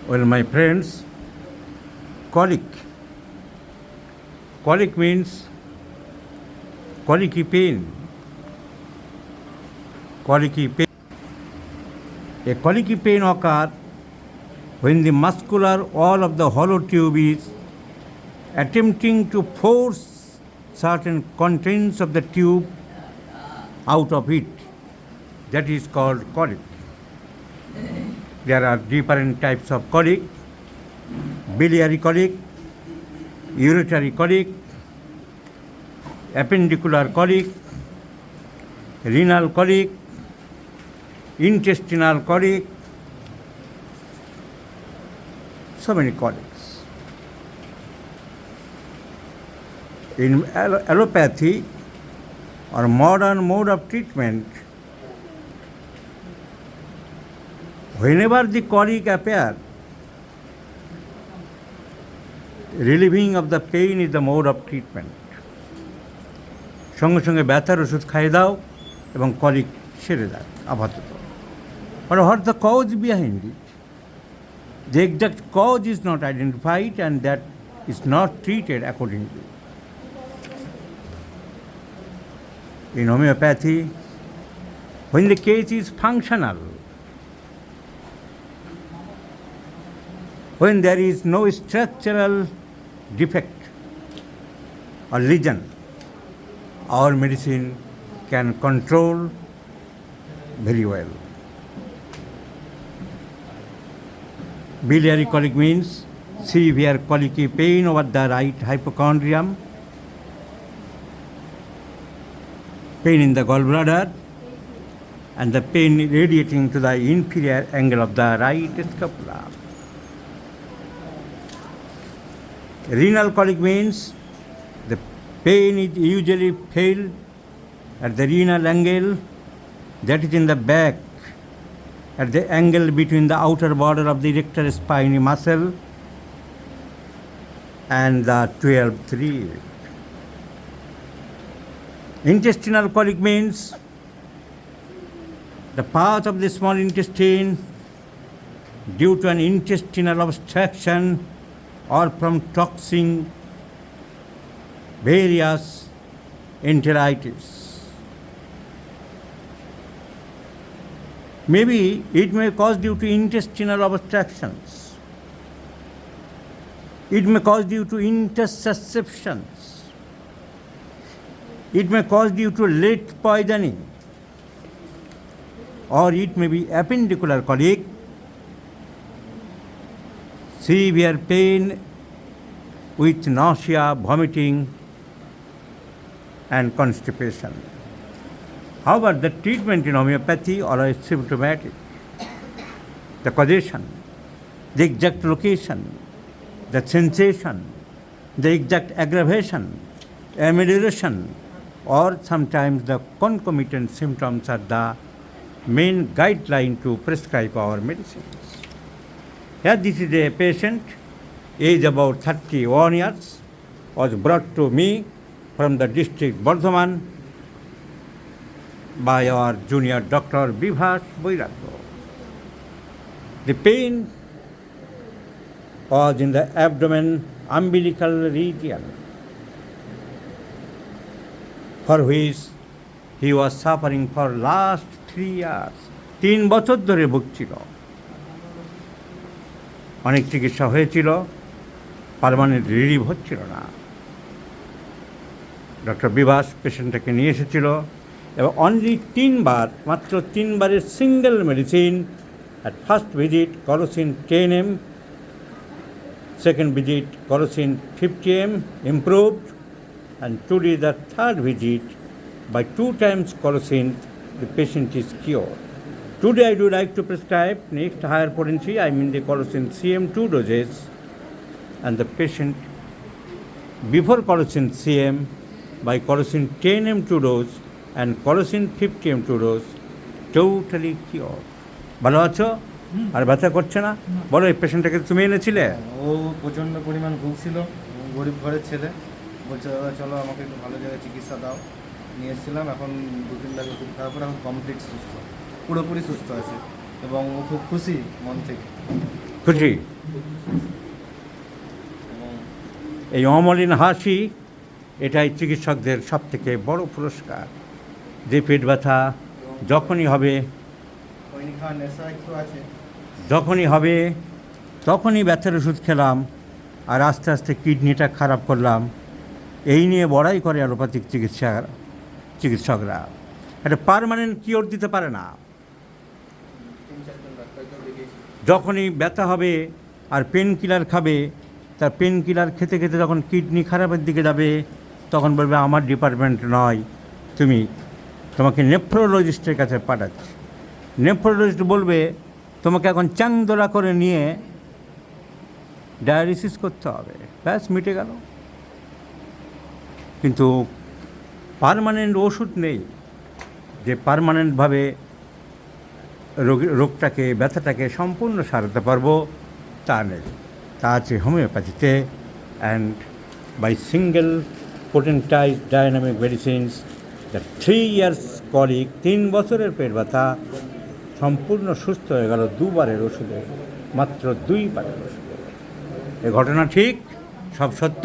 Well, my friends, colic. Colic means colicky pain. Colicky pain. A colicky pain occurs when the muscular wall of the hollow tube is attempting to force certain contents of the tube out of it. That is called colic. There are different types of colic: biliary colic, uretary colic, appendicular colic, renal colic, intestinal colic, so many colics. In allopathy or modern mode of treatment, whenever the colic appear, relieving of the pain is the mode of treatment. সঙ্গে সঙ্গে ব্যথার ওষুধ খাইয়ে দাও এবং colic সেরে যায় আপাতত। But what the cause behind it? The exact cause is not identified and that is not treated accordingly. In homeopathy, when the case is functional, when there is no structural defect or lesion, our medicine can control very well. Biliary colic means severe colicky pain over the right hypochondrium, pain in the gallbladder, and the pain radiating to the inferior angle of the right scapula. Renal colic means the pain is usually felt at the renal angle, that is in the back, at the angle between the outer border of the erector spinae muscle and the 12th rib. Intestinal colic means the path of the small intestine due to an intestinal obstruction or from toxin various enteritis. Maybe it may cause due to intestinal obstructions. It may cause due to intussusceptions. It may cause due to lead poisoning. Or it may be appendicular colic, severe pain with nausea, vomiting, and constipation. However, the treatment in homeopathy always symptomatic. The causation, the exact location, the sensation, the exact aggravation, amelioration, or sometimes the concomitant symptoms are the main guideline to prescribe our medicines. Here this is a patient, age about 31 years, was brought to me from the district Bardhaman by our junior doctor Bibhas Boiragya. The pain was in the abdomen umbilical region, for which he was suffering for last 3 years. 3 বছর ধরে ভুগছিল। অনেক চিকিৎসা হয়েছিল, permanent relieve হচ্ছিল না। Doctor Bibhas পেশেন্টটাকে নিয়ে এসেছিল এবং অনলি 3 বার, মাত্র 3 বারের single medicine. At first visit করোসিন 10 mg, সেকেন্ড ভিজিট করোসিন 50 mg, improved, and today the third visit by 2 times corosine, the patient is cured. Today I do like to prescribe next higher potency, I mean the corosine CM 2 doses, and the patient before corosine CM by corosine 10 mg 2 dose and corosine 50 mg 2 dose, totally cured. ভালো আছো? আর ব্যথা করছে না? বলো, এই পেশেন্টটাকে তুমি এনেছিলে? ও প্রচণ্ড পরিমাণ ভুগছিল, গরিব ঘরের ছেলে, বলছে দাদা চলো আমাকে একটু ভালো জায়গায় চিকিৎসা দাও। নিয়ে এসেছিলাম, এখন 2-3 দিন আগে খুব খারাপ এখন কমপ্লিট সুস্থ, পুরোপুরি সুস্থ আছে এবং ও খুব খুশি মন থেকে। খুশি? এবং এই অমলিন হাসি এটাই চিকিৎসকদের সবথেকে বড় পুরস্কার। যে পেট ব্যথা যখনই হবে খৈনি খাওয়ার নেশা একটু আছে। যখনই হবে তখনই ব্যথার ওষুধ খেলাম, আর আস্তে আস্তে কিডনিটা খারাপ করলাম। এই নিয়ে বড়াই করে অ্যালোপ্যাথিক চিকিৎসকরা। একটা পার্মানেন্ট কিওর দিতে পারে না। 3-4জন ডাক্তারকেও দেখিয়েছি। যখনই ব্যথা হবে আর পেন কিলার খাবে, তার পেন কিলার খেতে খেতে যখন কিডনি খারাপের দিকে যাবে, তখন বলবে আমার ডিপার্টমেন্ট নয়, তোমাকে নেফ্রোলজিস্টের কাছে পাঠাচ্ছি। নেফ্রোলজিস্ট বলবে তোমাকে এখন চাংদোলা করে নিয়ে ডায়ালিসিস করতে হবে, ব্যাস মিটে গেল। কিন্তু পার্মানেন্ট ওষুধ নেই যে পার্মানেন্টভাবে রোগটাকে, ব্যথাটাকে সম্পূর্ণ সারাতে পারবো, তা নেই। তা আছে হোমিওপ্যাথিতে। And by single potentize dynamic medicines, the 3 years colic, 3 বছরের পেট ব্যথা সম্পূর্ণ সুস্থ হয়ে গেল 2 বারের ওষুধে, মাত্র 2 বারের ওষুধে। এ ঘটনা ঠিক, সব সত্য।